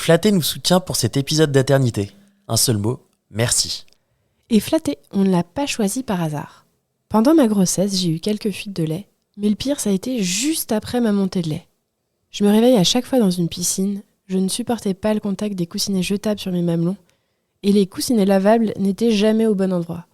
Flatté nous soutient pour cet épisode d'Aternité. Un seul mot, merci. Et Flatté, on ne l'a pas choisi par hasard. Pendant ma grossesse, j'ai eu quelques fuites de lait, mais le pire, ça a été juste après ma montée de lait. Je me réveille à chaque fois dans une piscine, je ne supportais pas le contact des coussinets jetables sur mes mamelons, et les coussinets lavables n'étaient jamais au bon endroit.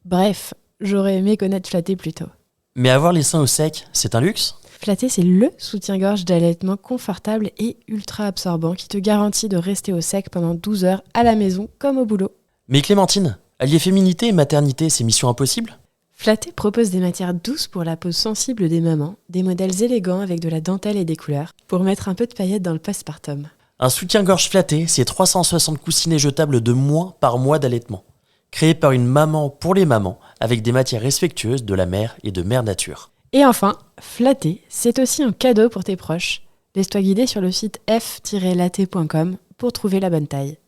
Bref, j'aurais aimé connaître Flatté plus tôt. Mais avoir les seins au sec, c'est un luxe ? Flatté, c'est le soutien-gorge d'allaitement confortable et ultra absorbant qui te garantit de rester au sec pendant 12 heures à la maison comme au boulot. Mais Clémentine, allier féminité et maternité, c'est mission impossible ? Flatté propose des matières douces pour la peau sensible des mamans, des modèles élégants avec de la dentelle et des couleurs, pour mettre un peu de paillettes dans le postpartum. Un soutien-gorge Flatté, c'est 360 coussinets jetables de moins par mois d'allaitement. Créé par une maman pour les mamans, avec des matières respectueuses de la mère et de mère nature. Et enfin, Flatté, c'est aussi un cadeau pour tes proches. Laisse-toi guider sur le site f-latte.com pour trouver la bonne taille.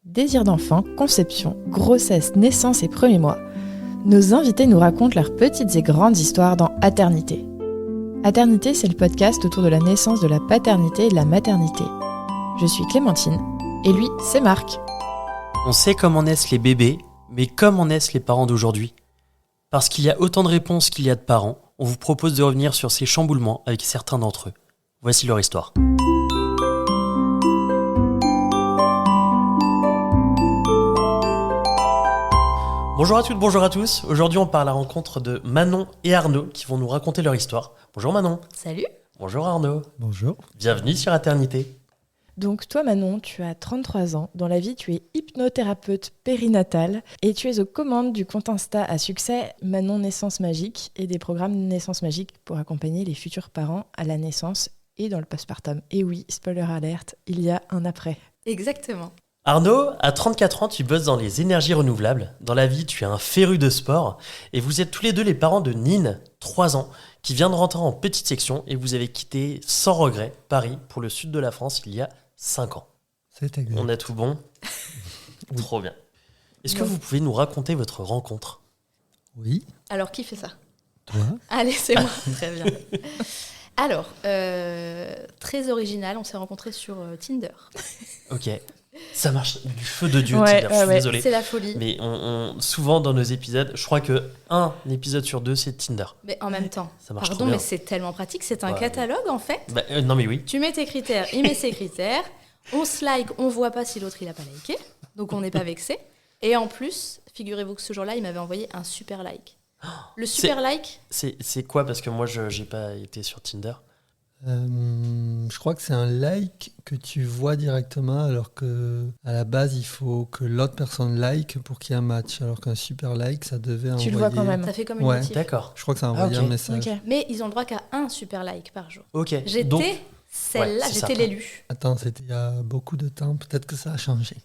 Désir d'enfant, conception, grossesse, naissance et premiers mois. Nos invités nous racontent leurs petites et grandes histoires dans Aternité. Aternité, c'est le podcast autour de la naissance, de la paternité et de la maternité. Je suis Clémentine, et lui, c'est Marc. On sait comment naissent les bébés, mais comment naissent les parents d'aujourd'hui ? Parce qu'il y a autant de réponses qu'il y a de parents, on vous propose de revenir sur ces chamboulements avec certains d'entre eux. Voici leur histoire. Bonjour à toutes, bonjour à tous. Aujourd'hui, on part à la rencontre de Manon et Arnaud qui vont nous raconter leur histoire. Bonjour Manon. Salut. Bonjour Arnaud. Bonjour. Bienvenue sur Aternité. Donc toi Manon, tu as 33 ans. Dans la vie, tu es hypnothérapeute périnatale et tu es aux commandes du compte Insta à succès Manon Naissance Magique et des programmes Naissance Magique pour accompagner les futurs parents à la naissance et dans le postpartum. Et oui, spoiler alerte, il y a un après. Exactement. Arnaud, à 34 ans, tu bosses dans les énergies renouvelables. Dans la vie, tu es un féru de sport. Et vous êtes tous les deux les parents de Nine, 3 ans, qui vient de rentrer en petite section. Et vous avez quitté sans regret Paris pour le sud de la France il y a 5 ans. C'est exact. On a tout bon. Oui. Trop bien. Est-ce que vous pouvez nous raconter votre rencontre ? Oui, Alors, qui fait ça ? toi. Allez, c'est moi. Très bien. Alors, très original, on s'est rencontrés sur Tinder. Ok. Ça marche du feu de Dieu, Ouais, Tinder. Je suis ouais. désolé. C'est la folie. Mais souvent dans nos épisodes, je crois que un épisode sur 2, c'est Tinder. Mais en même temps, Ça marche pardon, trop bien. mais c'est tellement pratique. C'est un Ouais. catalogue, en fait. Bah, non mais oui. Tu mets tes critères, il met ses critères. On se like, on voit pas si l'autre, il a pas liké. Donc, on n'est pas vexé. Et en plus, figurez-vous que ce jour-là, il m'avait envoyé un super like. Le super like, C'est quoi ? Parce que moi, je n'ai pas été sur Tinder. Je crois que c'est un like que tu vois directement, alors que à la base, il faut que l'autre personne like pour qu'il y ait un match. Alors qu'un super like, ça devait envoyer... Tu le vois quand même. ça fait comme une Ouais. notif. D'accord. Je crois que ça a envoyé ok. un message. Ok. Mais ils ont le droit qu'à un super like par jour. Ok. J'étais Donc, celle-là, ouais, c'est j'étais ça. l'élu. Attends, c'était il y a beaucoup de temps. Peut-être que ça a changé.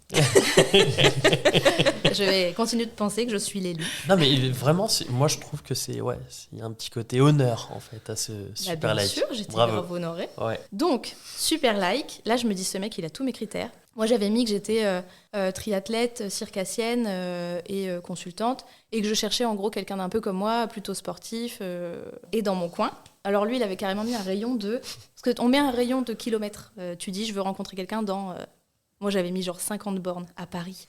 Je vais continuer de penser que je suis l'élu. non mais vraiment, moi je trouve que il y a un petit côté honneur en fait à ce Bah, super bien like. sûr, j'étais Bravo. grave honorée. Ouais. Donc, super like. Là, je me dis, ce mec, il a tous mes critères. Moi, j'avais mis que j'étais triathlète, circassienne et consultante, et que je cherchais en gros quelqu'un d'un peu comme moi, plutôt sportif, et dans mon coin. Alors lui, il avait carrément mis un rayon de... Parce qu'on met un rayon de kilomètres. Tu dis, je veux rencontrer quelqu'un dans... Moi, j'avais mis genre 50 bornes à Paris.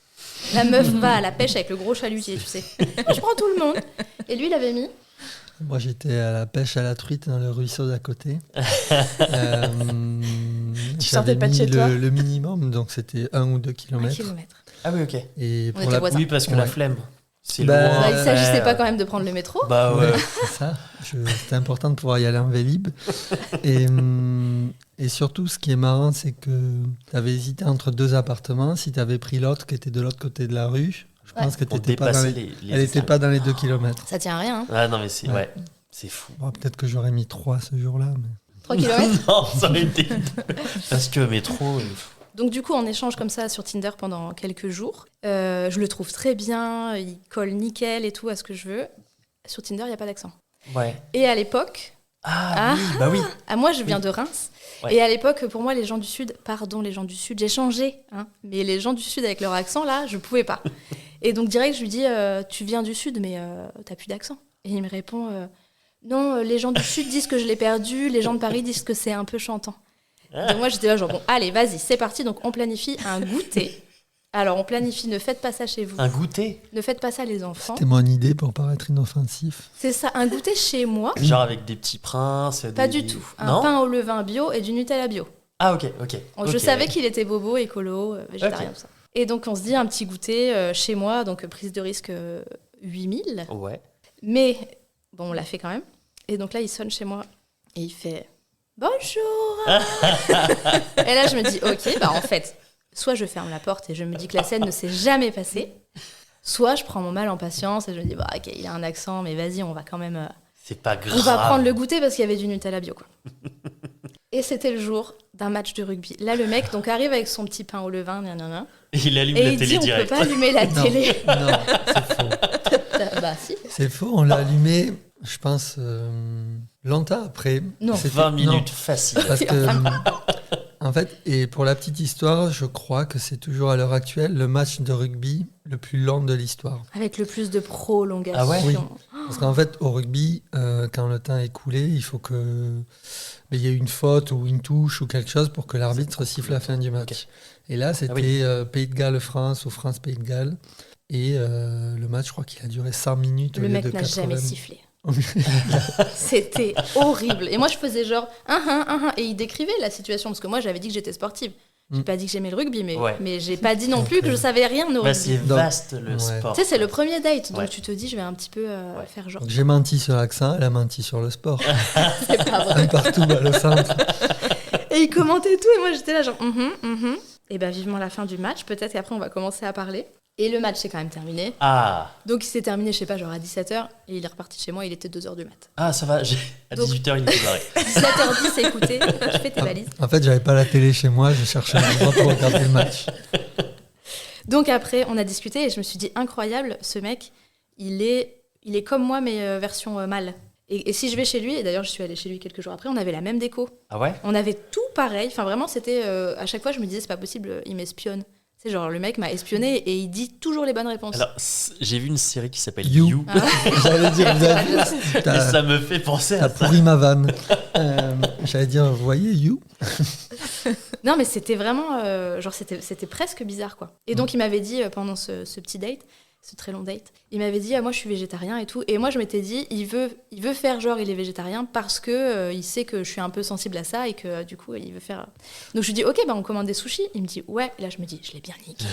La meuf va à la pêche avec le gros chalutier, tu sais. Je prends tout le monde. Et lui, il avait mis... Moi, j'étais à la pêche à la truite dans le ruisseau d'à côté. Tu sortais pas de chez mis toi le minimum, donc c'était 1 ou 2 1 kilomètres. kilomètre. Ah oui, ok. Et On pour était la... voisins. Oui, parce que la Ouais. flemme, c'est Bah, loin. Bah, il ne s'agissait Ouais. pas quand même de prendre le métro. Bah ouais. Ouais, c'est ça. C'était important de pouvoir y aller en Vélib. Et surtout, ce qui est marrant, c'est que tu avais hésité entre 2 appartements. Si tu avais pris l'autre qui était de l'autre côté de la rue, je pense que On t'étais pas dans dépassait les... les elle n'était pas dans les 2 kilomètres. Ça tient à rien. Hein. Ah non mais c'est Ouais. c'est fou. Bon, peut-être que j'aurais mis 3 ce jour-là. Mais... 3 kilomètres. non, ça aurait été parce que métro. Donc du coup, on échange comme ça sur Tinder pendant quelques jours. Je le trouve très bien, il colle nickel et tout à ce que je veux. Sur Tinder, il n'y a pas d'accent. Ouais. Et à l'époque, Ah oui, bah oui. moi je viens de Reims, Ouais. et à l'époque, pour moi, les gens du Sud, j'ai changé, hein, mais les gens du Sud avec leur accent, là, je pouvais pas. Et donc direct, je lui dis, tu viens du Sud, mais t'as plus d'accent. Et il me répond, non, les gens du Sud disent que je l'ai perdu, les gens de Paris disent que c'est un peu chantant. Donc moi, j'étais là, genre, bon, allez, vas-y, c'est parti. Donc, on planifie un goûter. Alors, on planifie, ne faites pas ça chez vous. Un goûter? Ne faites pas ça, les enfants. C'était mon idée pour paraître inoffensif. C'est ça, un goûter chez moi. Genre avec des petits princes? Pas du tout. Un Non? pain au levain bio et du Nutella bio. Ah, ok. Je savais qu'il était bobo, écolo, végétarien, tout ça. Et donc, on se dit un petit goûter chez moi, donc prise de risque 8000. Ouais. Mais, bon, on l'a fait quand même. Et donc là, il sonne chez moi et il fait « Bonjour !» Et là, je me dis « Ok, bah en fait, soit je ferme la porte et je me dis que la scène ne s'est jamais passée, soit je prends mon mal en patience et je me dis bah, « Ok, il a un accent, mais vas-y, on va quand même... C'est pas grave. On va prendre le goûter parce qu'il y avait du Nutella bio, quoi. » Et c'était le jour d'un match de rugby. Là, le mec donc arrive avec son petit pain au levain, Il allume et la il télé dit « On direct. peut pas allumer la Non, télé. non, c'est faux. » Bah si. C'est faux, on l'a allumé, je pense, longtemps après. Non. C'était- 20 non, minutes facile. Parce que, en fait, et pour la petite histoire, je crois que c'est toujours à l'heure actuelle le match de rugby le plus long de l'histoire. Avec le plus de prolongation. Ah ouais? Oui. Parce qu'en fait, au rugby, quand le temps est coulé, il faut que il y ait une faute ou une touche ou quelque chose pour que l'arbitre siffle la fin du match. Ok. Et là, c'était oui. Pays de Galles-France ou France-Pays de Galles. Et le match, je crois qu'il a duré 100 minutes au Le lieu mec de n'a 80. jamais sifflé. C'était horrible. Et moi, je faisais genre, et il décrivait la situation, parce que moi, j'avais dit que j'étais sportive. J'ai pas dit que j'aimais le rugby, mais, Ouais. mais j'ai pas dit non plus que je savais rien au Bah, rugby. c'est Donc, vaste le ouais. sport. Tu sais, c'est le premier date, donc Ouais. tu te dis, je vais un petit peu faire genre. Donc, j'ai menti sur l'accent, elle a menti sur le sport. C'est pas vrai. Un partout à le centre. Et il commentait tout, et moi, j'étais là, genre, Et ben, vivement la fin du match. Peut-être qu'après, on va commencer à parler. Et le match s'est quand même terminé. Ah, Donc, il s'est terminé, je sais pas, genre à 17h, et il est reparti chez moi, il était 2h du mat. ça va. À Donc- 18h, il était barré. 17h10, écoutez, je fais tes valises. En fait, j'avais pas la télé chez moi, je cherchais un endroit pour regarder le match. Donc après, on a discuté et je me suis dit, incroyable, ce mec, il est comme moi, mais version mâle. Et si je vais chez lui, et d'ailleurs je suis allée chez lui quelques jours après, on avait la même déco. Ah ouais? On avait tout pareil. Enfin vraiment, c'était... à chaque fois, je me disais, c'est pas possible, il m'espionne. C'est genre, le mec m'a espionné et il dit toujours les bonnes réponses. Alors, j'ai vu une série qui s'appelle You. You. J'allais dire, vous avez vu Et T'as ça me fait penser t'as à ça. pourri ma vanne. J'allais dire, vous voyez, You. Non, mais c'était vraiment... genre, c'était presque bizarre, quoi. Et donc, il m'avait dit, pendant ce petit date, ce très long date, il m'avait dit, ah, moi, je suis végétarien et tout. Et moi, je m'étais dit, il veut faire genre, il est végétarien parce que il sait que je suis un peu sensible à ça et que, du coup, il veut faire... Donc, je lui dis, ok, bah, on commande des sushis. Il me dit, ouais. Et là, je me dis, je l'ai bien niqué.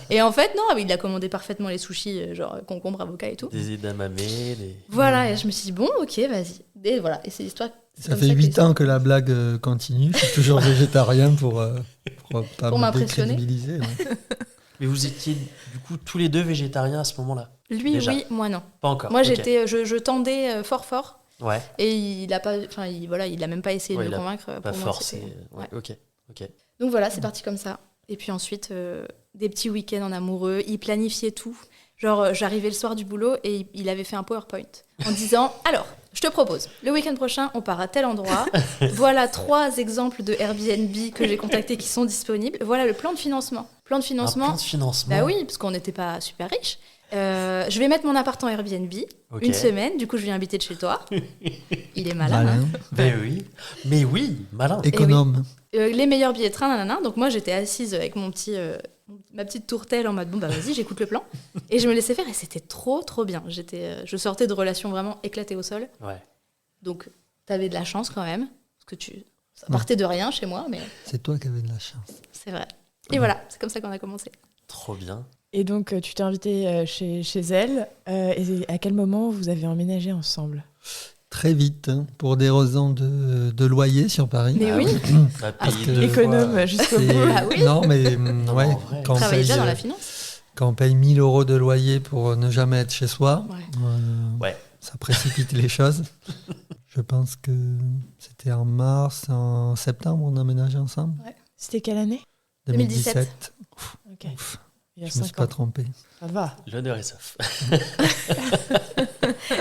Et en fait, non, il a commandé parfaitement les sushis, genre concombre, avocat et tout. Des edamame, des... Voilà, et je me suis dit, bon, ok, vas-y. Et voilà, et c'est l'histoire. c'est Ça comme fait que 8 l'histoire- ans que la blague continue. Je suis toujours végétarien pour pas Pour me m'impressionner. décrédibiliser. Ouais. Mais vous étiez du coup tous les deux végétariens à ce moment-là? Lui, Déjà. oui, moi, non. Pas encore. Moi, ok. je tendais fort. Ouais, Et il a pas, enfin, il a même pas essayé Ouais, de il me a convaincre. pas pour moi, forcé. c'était- Ouais, ok. Donc voilà, c'est parti comme ça. Et puis ensuite, des petits week-ends en amoureux. Il planifiait tout. Genre, j'arrivais le soir du boulot et il avait fait un PowerPoint en disant alors, je te propose, le week-end prochain, on part à tel endroit. Voilà 3 exemples de Airbnb que j'ai contactés qui sont disponibles. Voilà le plan de financement. Plan de Un financement. plan de financement. Bah oui, parce qu'on n'était pas super riches. Je vais mettre mon appart en Airbnb Ok. une semaine. Du coup, je viens habiter de chez toi. Il est malin. hein. Malin. Mais oui, malin. Économe. Les meilleurs billets de train, nanana. Donc moi, j'étais assise avec ma petite tourtelle en mode bon bah vas-y, j'écoute le plan. Et je me laissais faire et c'était trop bien. Je sortais de relations vraiment éclatées au sol. Ouais. Donc t'avais de la chance quand même, parce que ça partait de rien chez moi, mais C'est toi qui avais de la chance. c'est vrai. Et voilà, c'est comme ça qu'on a commencé. Trop bien. Et donc, tu t'es invité chez elle. Et à quel moment vous avez emménagé ensemble? Très vite, hein, pour des raisons de loyer sur Paris. Mais oui, T'as Parce payé que- deux Économe fois. jusqu'au C'est- bout. Ah oui. Non, mais Non, ouais, en vrai. quand on, travaillais paye, déjà dans la finance. quand on paye 1000 € de loyer pour ne jamais être chez soi, Ouais. Ouais. ça précipite les choses. Je pense que c'était en septembre, on a emménagé ensemble. C'était quelle année? 2017. Ok. Ouf, Il y a je me suis 5 pas ans. trompé. Ça va. L'honneur est sauf.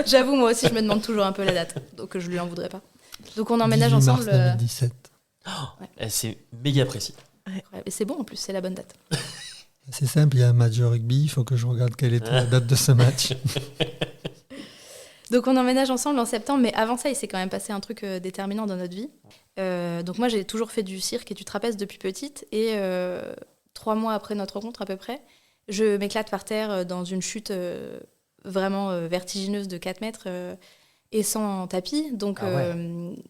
J'avoue, moi aussi, je me demande toujours un peu la date, donc je lui en voudrais pas. Donc on emménage 18 ensemble. mars 2017. C'est méga précis. Et c'est bon en plus, c'est la bonne date. C'est simple, il y a un match de rugby, il faut que je regarde quelle était la date de ce match. Donc on emménage ensemble en septembre, mais avant ça, il s'est quand même passé un truc déterminant dans notre vie. Donc moi, j'ai toujours fait du cirque et du trapèze depuis petite. Et 3 mois après notre rencontre, à peu près, je m'éclate par terre dans une chute vraiment vertigineuse de 4 mètres et sans tapis. Donc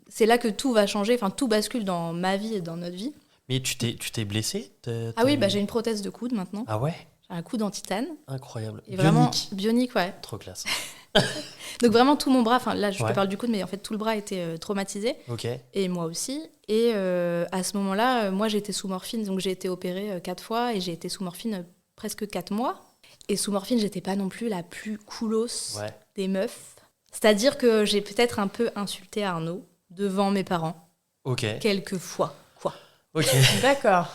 c'est là que tout va changer, enfin tout bascule dans ma vie et dans notre vie. Mais tu t'es blessée? Ah oui, j'ai une prothèse de coude maintenant. Ah ouais? J'ai un coude en titane. Incroyable. Et vraiment bionique, ouais. Trop classe. Donc vraiment tout mon bras, enfin là je te parle du coude, mais en fait tout le bras était traumatisé. Ok. Et moi aussi. Et à ce moment-là, moi j'ai été sous morphine, donc j'ai été opérée 4 fois et j'ai été sous morphine presque 4 mois. Et sous morphine, j'étais pas non plus la plus coolos des meufs. C'est-à-dire que j'ai peut-être un peu insulté Arnaud devant mes parents. Ok. Quelques fois, quoi. Ok. D'accord.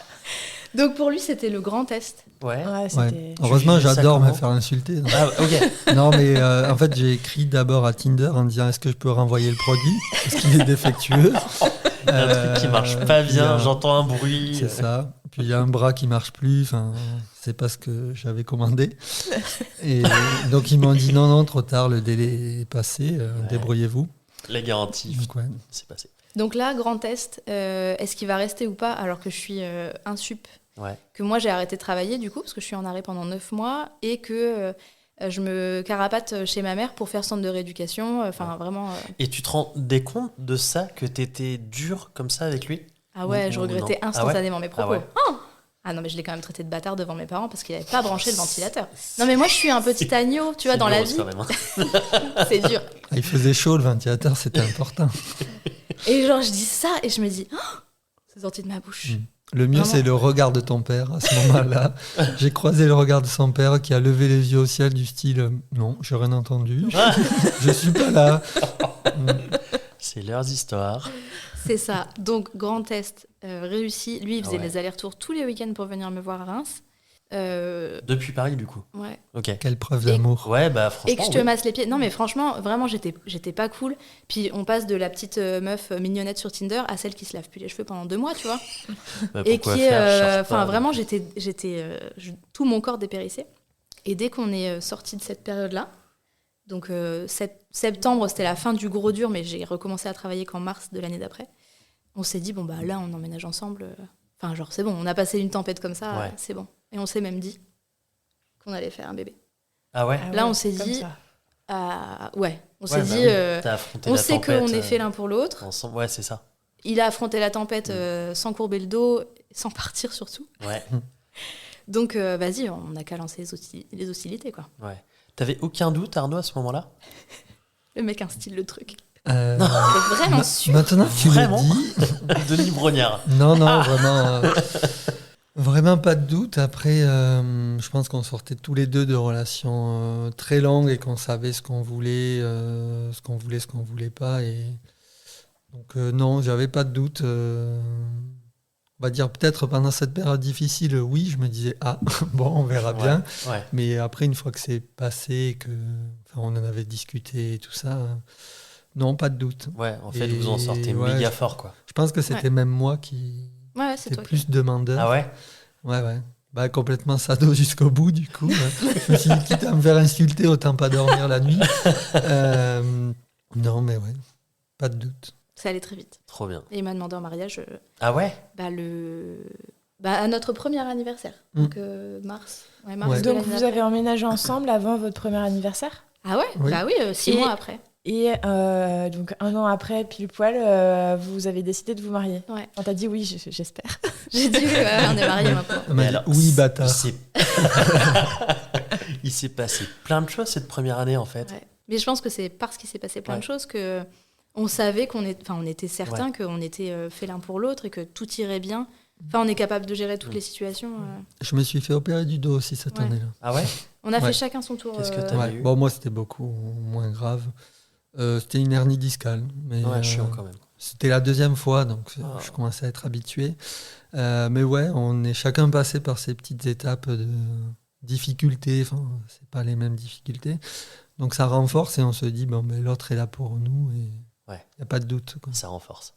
Donc pour lui, c'était le grand test. Ouais. C'était... Heureusement, j'adore me comment faire insulter. Ah, ok. Non, mais en fait, j'ai écrit d'abord à Tinder en disant est-ce que je peux renvoyer le produit parce qu'il est défectueux. Il y a un truc qui marche pas bien, j'entends un bruit. C'est ça. Puis il y a un bras qui marche plus. Enfin, c'est pas ce que j'avais commandé. Et donc ils m'ont dit non, trop tard, le délai est passé. Débrouillez-vous. La garantie, Donc, c'est passé. Donc là, grand test, est-ce qu'il va rester ou pas alors que je suis insup, que moi j'ai arrêté de travailler du coup parce que je suis en arrêt pendant 9 mois et que je me carapate chez ma mère pour faire centre de rééducation, vraiment... Et tu te rendais compte de ça, que t'étais dur comme ça avec lui? Ah ouais, je regrettais non. instantanément mes propos. Ah ouais. Ah non, mais je l'ai quand même traité de bâtard devant mes parents parce qu'il n'avait pas branché le ventilateur. Non mais moi je suis un petit agneau, tu vois, dans la vie. Quand même, hein. C'est dur. Il faisait chaud, le ventilateur, c'était important. Et genre je dis ça et je me dis, c'est sorti de ma bouche. Le mieux, c'est le regard de ton père à ce moment-là. J'ai croisé le regard de son père qui a levé les yeux au ciel du style non, j'ai rien entendu, je suis pas là. C'est leurs histoires. C'est ça. Donc grand test réussi. Lui, il faisait Ouais. les allers-retours tous les week-ends pour venir me voir à Reims. Depuis Paris, du coup. Ouais. Ok. Quelle preuve d'amour. Ouais, bah franchement. Et que je te masse les pieds. Non, mais franchement, vraiment, j'étais pas cool. Puis on passe de la petite meuf mignonnette sur Tinder à celle qui se lave plus les cheveux pendant 2 mois, tu vois. Bah, Et pourquoi qui est, faire, je cherche enfin pas. vraiment, tout mon corps dépérissait. Et dès qu'on est sorti de cette période-là, donc septembre, c'était la fin du gros dur, mais j'ai recommencé à travailler qu'en mars de l'année d'après. On s'est dit bon bah là, on emménage ensemble. Enfin genre c'est bon, on a passé une tempête comme ça, Ouais. c'est bon. Et on s'est même dit qu'on allait faire un bébé. Ah ouais? Là, on s'est comme dit, ça. on s'est dit, T'as affronté on la sait tempête, qu'on est fait l'un pour l'autre. ensemble. Ouais, c'est ça. Il a affronté la tempête sans courber le dos, sans partir surtout. Ouais. Donc, vas-y, on n'a qu'à lancer les hostilités, quoi. Ouais. T'avais aucun doute, Arnaud, à ce moment-là? Le mec instille le truc. Euh, C'est vraiment sûr. Maintenant que tu le Vraiment dis, Denis Brognard. non, vraiment, vraiment pas de doute. Après, je pense qu'on sortait tous les deux de relations très longues et qu'on savait ce qu'on voulait, ce qu'on voulait pas. Et donc non, j'avais pas de doute. On va dire peut-être pendant cette période difficile, oui, je me disais bon, on verra bien. Ouais. Mais après, une fois que c'est passé, on en avait discuté et tout ça, non, pas de doute. Ouais, en fait, Et vous en sortez ouais, méga fort, quoi. Je pense que c'était même moi qui Ouais, c'est était toi. plus demandeur. Ah ouais? Ouais. Bah, complètement sado jusqu'au bout, du coup. Je me suis dit, quitte à me faire insulter, autant pas dormir la nuit. Non, mais ouais, pas de doute. Ça allait très vite. Trop bien. Et il m'a demandé en mariage Ah ouais? à notre premier anniversaire. Donc, mars. Ouais, mars Ouais. de Donc l'année vous d'après. avez emménagé ensemble avant votre premier anniversaire? Ah ouais? Oui. Bah oui, 6 Et- mois après. Et donc 1 an après, pile poil, vous avez décidé de vous marier. Ouais. On t'a dit oui, j'espère. J'ai dit, on est mariés maintenant. Elle m'a dit, oui, bâtard. Il s'est passé plein de choses cette première année, en fait. Ouais. Mais je pense que c'est parce qu'il s'est passé plein Ouais. de choses que on savait on était certain qu'on était fait l'un pour l'autre et que tout irait bien. Enfin, on est capable de gérer toutes les situations. Je me suis fait opérer du dos aussi cette Ouais. année-là. Ah ouais? On a Ouais. fait chacun son tour. Qu'est-ce que t'as Ouais. eu Bon, moi, c'était beaucoup moins grave. C'était une hernie discale. Mais, Ouais, chiant quand même. c'était la 2e fois, donc Ah. je commençais à être habitué. Mais ouais, on est chacun passé par ces petites étapes de difficultés. Enfin, c'est pas les mêmes difficultés. Donc ça renforce et on se dit, bon, ben, l'autre est là pour nous et il Ouais. n'y a pas de doute, quoi. Ça renforce.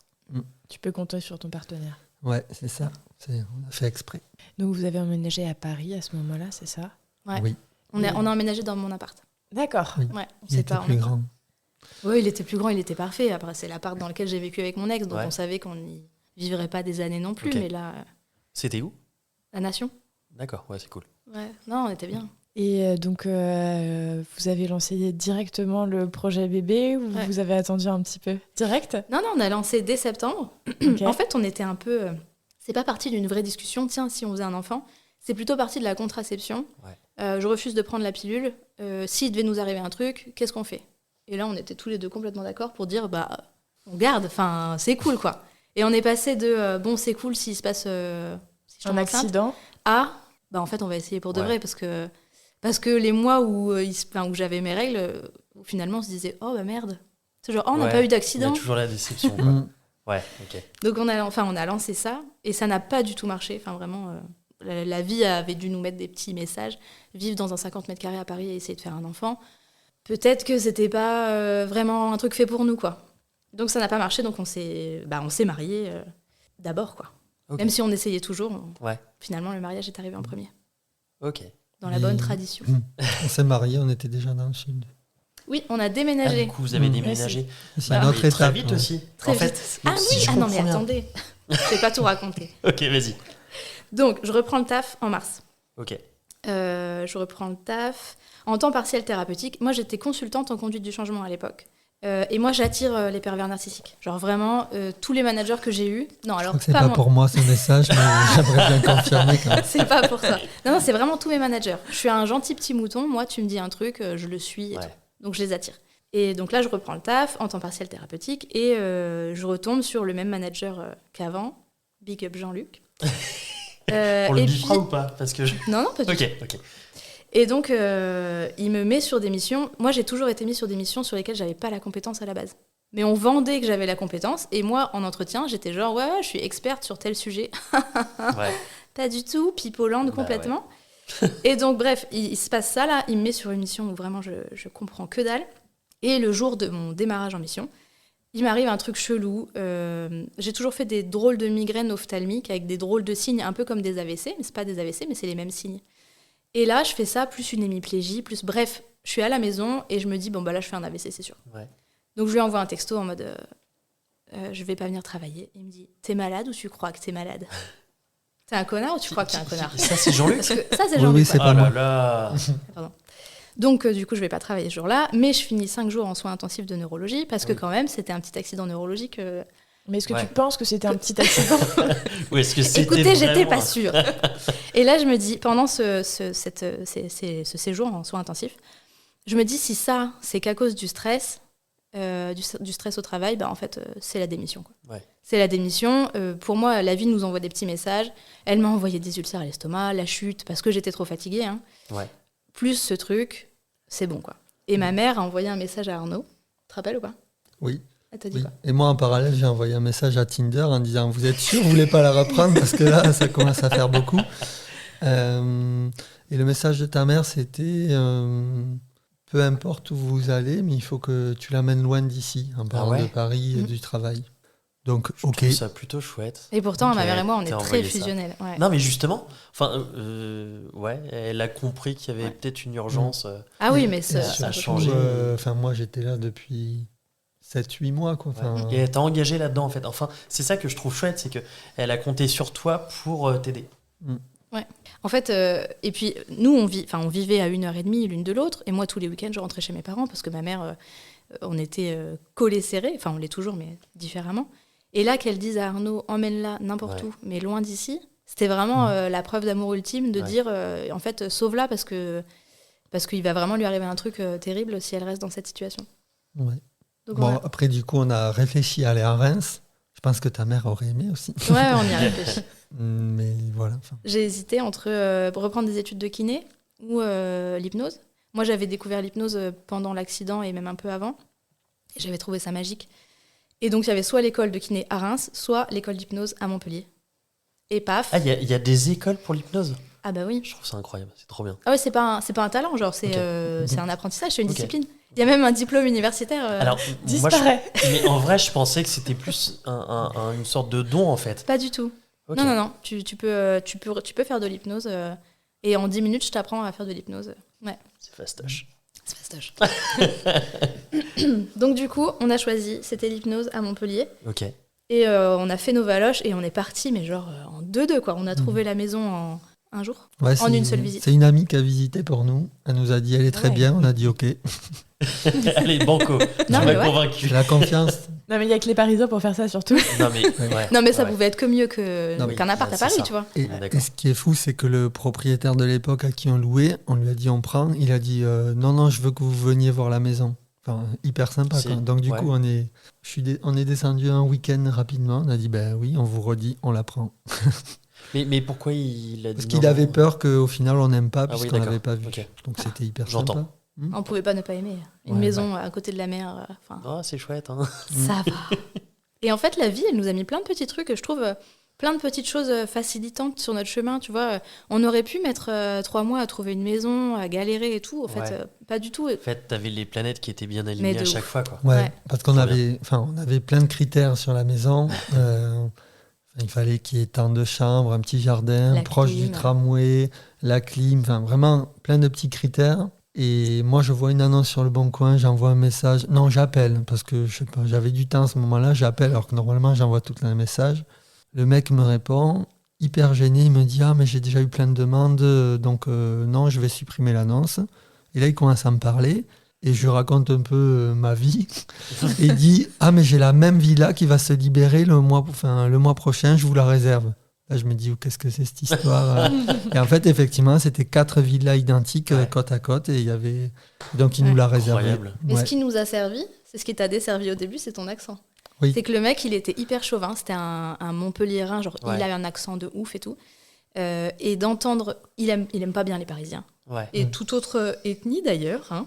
Tu peux compter sur ton partenaire. Ouais, c'est ça. On a fait exprès. Donc vous avez emménagé à Paris à ce moment-là, c'est ça? Ouais. Oui. On a emménagé dans mon appart. D'accord. Oui. Ouais, on Il sait était pas. plus grand. Oui, il était plus grand, il était parfait. Après, c'est l'appart dans lequel j'ai vécu avec mon ex, donc Ouais. on savait qu'on n'y vivrait pas des années non plus. Ok. Mais là, C'était où? la nation. D'accord, ouais, c'est cool. Ouais. Non, on était bien. Et donc, vous avez lancé directement le projet bébé ou Ouais. vous avez attendu un petit peu? Direct? Non, on a lancé dès septembre. Ok. En fait, on était un peu... c'est pas parti d'une vraie discussion, tiens, si on faisait un enfant. C'est plutôt parti de la contraception. Ouais. Je refuse de prendre la pilule. S'il devait nous arriver un truc, qu'est-ce qu'on fait? Et là, on était tous les deux complètement d'accord pour dire, on garde, enfin, c'est cool, quoi. Et on est passé de, bon, c'est cool s'il se passe... si je Un tombe enceinte, accident? à, en fait, on va essayer pour de Ouais. vrai, parce que les mois où, où j'avais mes règles, où finalement, on se disait, oh, bah merde. C'est genre, oh, on n'a Ouais. pas eu Il y a d'accident. toujours la déception, quoi. Ouais, ok. Donc on a lancé ça et ça n'a pas du tout marché. Enfin vraiment, la vie avait dû nous mettre des petits messages. Vivre dans un 50 mètres carrés à Paris et essayer de faire un enfant, peut-être que c'était pas vraiment un truc fait pour nous, quoi. Donc ça n'a pas marché, donc on s'est mariés d'abord, quoi. Ok. Même si on essayait toujours, Ouais. finalement le mariage est arrivé en premier, Ok. dans la Et- bonne tradition. On s'est mariés, on était déjà dans le sud. Oui, on a Ah, déménagé. du coup, vous avez Mm. déménagé. C'est Bah, une autre mais très étape. vite ouais. aussi. Très en fait, vite. donc, Ah si oui, je ah non mais comprends bien- attendez, je vais pas tout raconter. Ok, vas-y. Donc je reprends le taf en mars. Ok. Je reprends le taf en temps partiel thérapeutique. Moi, j'étais consultante en conduite du changement à l'époque. Et moi, j'attire les pervers narcissiques. Genre vraiment, tous les managers que j'ai eus... Non, Je alors crois que c'est pas moi. pour moi ce message, mais j'aimerais bien confirmer quand même. C'est pas pour ça. Non, c'est vraiment tous mes managers. Je suis un gentil petit mouton. Moi, tu me dis un truc, je le suis. Et Ouais. tout. Donc, je les attire. Et donc là, je reprends le taf en temps partiel thérapeutique et je retombe sur le même manager qu'avant. Big up Jean-Luc. On le et bifera puis- ou pas? Parce que Non, non, pas du tout. Ok, ok. Et donc, il me met sur des missions. Moi, j'ai toujours été mise sur des missions sur lesquelles j'avais pas la compétence à la base. Mais on vendait que j'avais la compétence. Et moi, en entretien, j'étais genre, ouais, je suis experte sur tel sujet. Ouais. Pas du tout, pipolande Bah complètement. Et donc, bref, il se passe ça là. Il me met sur une mission où vraiment je comprends que dalle. Et le jour de mon démarrage en mission, il m'arrive un truc chelou. J'ai toujours fait des drôles de migraines ophtalmiques avec des drôles de signes, un peu comme des AVC. Mais c'est pas des AVC, mais c'est les mêmes signes. Et là, je fais ça, plus une hémiplégie, plus... Bref, je suis à la maison et je me dis, bon, bah là, je fais un AVC, c'est sûr. Ouais. Donc, je lui envoie un texto en mode, je vais pas venir travailler. Il me dit, t'es malade ou tu crois que t'es malade? T'es un connard ou tu crois que t'es un connard? Ça, c'est Jean-Luc? Parce que ça, c'est Oui, Jean-Luc. oui, c'est ouais. pas Oh là moi. là. Donc, du coup, je vais pas travailler ce jour-là, mais je finis 5 jours en soins intensifs de neurologie parce que, quand même, c'était un petit accident neurologique. Mais est-ce que Ouais. tu penses que c'était un petit accident? Ou est-ce que c'était Écoutez, j'étais vraiment- pas sûre. Et là, je me dis, pendant ce séjour en soins intensifs, je me dis, si ça, c'est qu'à cause du stress, du stress au travail, bah, en fait, c'est la démission, quoi. Ouais. C'est la démission. Pour moi, la vie nous envoie des petits messages. Elle m'a envoyé des ulcères à l'estomac, la chute, parce que j'étais trop fatiguée. Hein. Ouais. Plus ce truc, c'est bon, quoi. Et ma mère a envoyé un message à Arnaud. Tu te rappelles ou pas? Oui. Elle t'a dit Oui. quoi? Et moi, en parallèle, j'ai envoyé un message à Tinder en disant: vous êtes sûr, vous voulez pas la reprendre? Parce que là, ça commence à faire beaucoup. Et le message de ta mère, c'était: peu importe où vous allez, mais il faut que tu l'amènes loin d'ici, en parlant ouais de Paris et Mhm. du travail. Donc, Je ok. trouve ça plutôt chouette. Et pourtant, Ok, ma mère et moi, on est t'as très envoyé ça. fusionnels. Ouais. Non, mais justement, enfin, ouais, elle a compris qu'il y avait Ouais. peut-être une urgence. Ah oui, mais Et ça, ça a surtout, changé. Enfin, moi, j'étais là depuis 7-8 mois, quoi. Enfin, Et elle t'a engagé là-dedans, en fait. Enfin, c'est ça que je trouve chouette, c'est que elle a compté sur toi pour t'aider. En fait, et puis nous, on vivait à 1h30 l'une de l'autre, et moi, tous les week-ends, je rentrais chez mes parents parce que ma mère, on était collés serrés, enfin, on l'est toujours, mais différemment. Et là, qu'elle dise à Arnaud, emmène-la n'importe Ouais. où, mais loin d'ici, c'était vraiment la preuve d'amour ultime de Ouais. dire, en fait, sauve-la parce qu'il va vraiment lui arriver un truc terrible si elle reste dans cette situation. ouais. Donc Bon, voilà. après, du coup, on a réfléchi à aller à Reims. Je pense que ta mère aurait aimé aussi. Ouais, on y a réfléchi. Mais voilà. enfin, J'ai hésité entre reprendre des études de kiné ou l'hypnose. Moi, j'avais découvert l'hypnose pendant l'accident et même un peu avant. Et j'avais trouvé ça magique. Et donc, il y avait soit l'école de kiné à Reims, soit l'école d'hypnose à Montpellier. Et paf. Ah, il y a des écoles pour l'hypnose? Ah bah oui. Je trouve ça incroyable, c'est trop bien. Ah ouais, c'est pas un talent, genre, c'est Ok. c'est un apprentissage, c'est une Ok. discipline. Il y a même un diplôme universitaire. Alors, moi, Disparaît. mais en vrai, je pensais que c'était plus une sorte de don, en fait. Pas du tout. Ok. Non. Tu peux faire de l'hypnose. Et en 10 minutes, je t'apprends à faire de l'hypnose. Ouais. C'est fastoche. C'est fastoche. Donc du coup, on a choisi, c'était l'hypnose à Montpellier. Ok. Et on a fait nos valoches et on est parti, mais genre en 2-2, quoi. On a trouvé la maison en un jour, Ouais, en une seule visite. C'est une amie qui a visité pour nous. Elle nous a dit elle est très Ouais. bien. On a dit ok. Allez, banco. Tu Non, m'as mais ouais. convaincu. J'ai la confiance. Non, mais il y a que les Parisiens pour faire ça, surtout. Non, mais, ouais. Non, mais ça Ouais. pouvait être que mieux Non, mais- qu'un appart Ouais, à c'est Paris, ça. tu vois. Et, Ah, d'accord. et ce qui est fou, c'est que le propriétaire de l'époque à qui on louait, on lui a dit on prend. Il a dit non, je veux que vous veniez voir la maison. Enfin, hyper sympa. C'est- Quoi. Donc du ouais. coup, on est descendu un week-end rapidement. On a dit ben oui, on vous redit, on la prend. Mais pourquoi il a dit Parce non, qu'il avait non peur qu'au final on n'aime pas Ah oui, puisqu'on d'accord. l'avait pas vu. Ok. Donc c'était hyper J'entends. sympa. On pouvait pas ne pas aimer. Une Ouais, maison à côté de la mer, enfin, Oh, c'est chouette. Hein. ça va. Et en fait, la vie, elle nous a mis plein de petits trucs, je trouve, plein de petites choses facilitantes sur notre chemin, tu vois. On aurait pu mettre 3 mois à trouver une maison, à galérer et tout. En fait, Ouais. Pas du tout. En fait, t'avais les planètes qui étaient bien Mais alignées de à chaque ouf. fois, quoi. Ouais, Ouais. parce qu'on Trop on avait plein de critères sur la maison. Il fallait qu'il y ait tant de chambres, un petit jardin, La proche clim. du tramway, la clim, enfin vraiment plein de petits critères. Et moi, je vois une annonce sur le Bon Coin, j'envoie un message. Non, j'appelle, parce que je sais pas, j'avais du temps à ce moment-là, j'appelle, alors que normalement, j'envoie tout un message. Le mec me répond, hyper gêné, il me dit ah, mais j'ai déjà eu plein de demandes, donc non, je vais supprimer l'annonce. Et là, il commence à me parler. Et je lui raconte un peu ma vie. Et il dit ah, mais j'ai la même villa qui va se libérer le mois prochain, je vous la réserve. Là, je me dis, qu'est-ce que c'est cette histoire Et en fait, effectivement, c'était 4 villas identiques Ouais. côte à côte. Et il y avait. Donc, il nous l'a réservé. Incroyable. Mais Ouais. ce qui nous a servi, c'est ce qui t'a desservi au début, c'est ton accent. Oui. C'est que le mec, il était hyper chauvin. C'était un Montpelliérain, genre Ouais. il a un accent de ouf et tout. Et d'entendre, il aime pas bien les Parisiens. Ouais. Et toute autre ethnie d'ailleurs. Hein.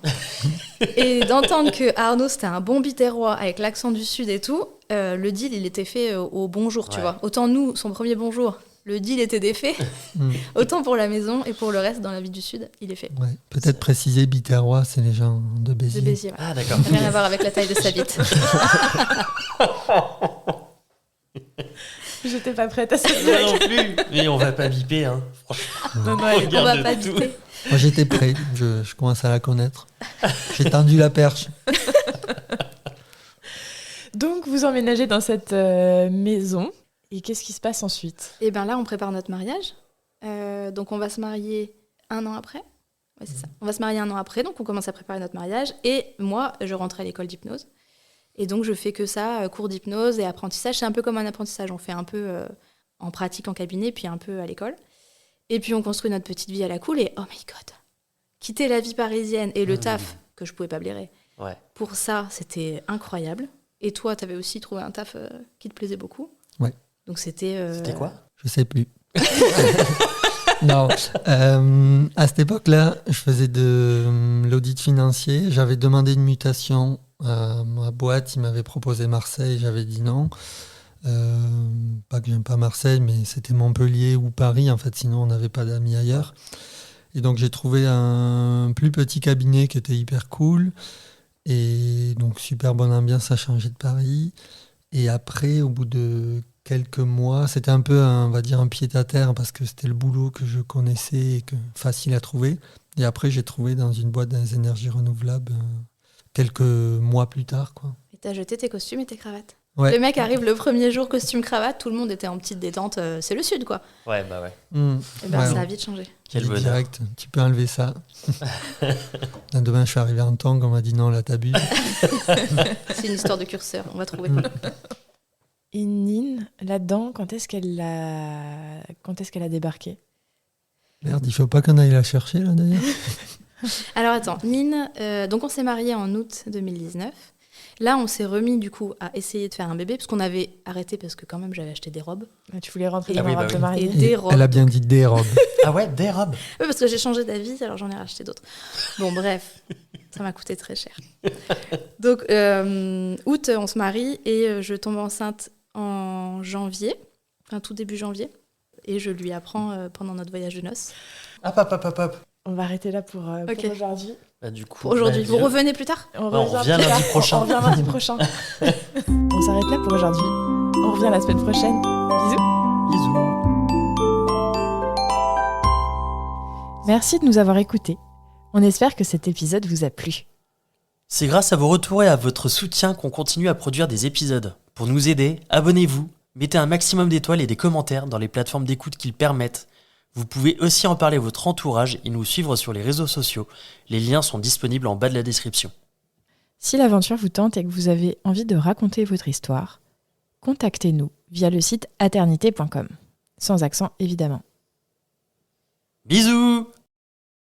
Et d'entendre que Arnaud, c'était un bon biterrois avec l'accent du Sud et tout, le deal, il était fait au bonjour, tu Ouais. vois. Autant nous, son premier bonjour, le deal était défait. Mm. Autant pour la maison et pour le reste, dans la vie du Sud, il est fait. Ouais. Peut-être préciser, Biterrois, c'est les gens de De Béziers. Béziers, ouais. Ah, d'accord. Rien à voir avec la taille de sa bite. J'étais pas prête à ça. Moi non plus. Mais on va pas biper, hein. Franchement. Non, non, On elle- On garde va pas tout. biter. Moi, j'étais prêt. Je commence à la connaître. J'ai tendu la perche. Donc, vous emménagez dans cette maison. Et qu'est-ce qui se passe ensuite? Et bien là, on prépare notre mariage. Donc on va se marier 1 an après. Ouais, c'est ça. On va se marier 1 an après, donc on commence à préparer notre mariage. Et moi, je rentre à l'école d'hypnose. Et donc je fais que ça, cours d'hypnose et apprentissage. C'est un peu comme un apprentissage. On fait un peu en pratique en cabinet, puis un peu à l'école. Et puis on construit notre petite vie à la cool. Et oh my god, quitter la vie parisienne et le taf que je pouvais pas blairer. Ouais. Pour ça, c'était incroyable. Et toi, tu avais aussi trouvé un taf qui te plaisait beaucoup. Ouais. Donc c'était... C'était quoi? Je sais plus. Non. À cette époque-là, je faisais de l'audit financier. J'avais demandé une mutation à ma boîte. Ils m'avaient proposé Marseille. J'avais dit non. Pas que j'aime pas Marseille, mais c'était Montpellier ou Paris. En fait, sinon, on n'avait pas d'amis ailleurs. Et donc, j'ai trouvé un plus petit cabinet qui était hyper cool. Et donc, super bonne ambiance à changer de Paris. Et après, au bout de quelques mois, c'était un peu, on va dire, un pied-à-terre parce que c'était le boulot que je connaissais et que facile à trouver. Et après, j'ai trouvé dans une boîte des énergies renouvelables quelques mois plus tard, quoi. Et t'as jeté tes costumes et tes cravates. Ouais. Le mec arrive le premier jour, costume-cravate, tout le monde était en petite détente. C'est le Sud, quoi. Ouais, bah ouais. Et ben, Ouais, ça a ouais. vite changé. Quel J'ai dit bonheur. direct, tu peux enlever ça. Demain, je suis arrivé en tongs, on m'a dit non, là, t'abuses. C'est une histoire de curseur, on va trouver. Et Nine, là-dedans, quand est-ce qu'elle a débarqué? Merde, il faut pas qu'on aille la chercher, là, d'ailleurs. Alors attends, Nine, donc on s'est mariés en août 2019. Là, on s'est remis du coup à essayer de faire un bébé, parce qu'on avait arrêté, parce que quand même j'avais acheté des robes. Ah, tu voulais rentrer Et- dans Ah oui, la robe bah de oui. mariée. Et- Des robes. Elle a bien dit des robes. Ah ouais, des robes. Oui, parce que j'ai changé d'avis, alors j'en ai racheté d'autres. Bon, bref, ça m'a coûté très cher. Donc, août, on se marie et je tombe enceinte en janvier, enfin tout début janvier. Et je lui apprends pendant notre voyage de noces. Hop. On va arrêter là pour Ok. aujourd'hui. Bah, du coup, Pour aujourd'hui, bah, vous dis-le. revenez plus tard On on revient lundi prochain. On revient lundi prochain. On s'arrête là pour aujourd'hui. On revient la semaine prochaine. Bisous. Bisous. Merci de nous avoir écoutés. On espère que cet épisode vous a plu. C'est grâce à vos retours et à votre soutien qu'on continue à produire des épisodes. Pour nous aider, abonnez-vous, mettez un maximum d'étoiles et des commentaires dans les plateformes d'écoute qu'ils permettent. Vous pouvez aussi en parler à votre entourage et nous suivre sur les réseaux sociaux. Les liens sont disponibles en bas de la description. Si l'aventure vous tente et que vous avez envie de raconter votre histoire, contactez-nous via le site aternité.com. Sans accent, évidemment. Bisous!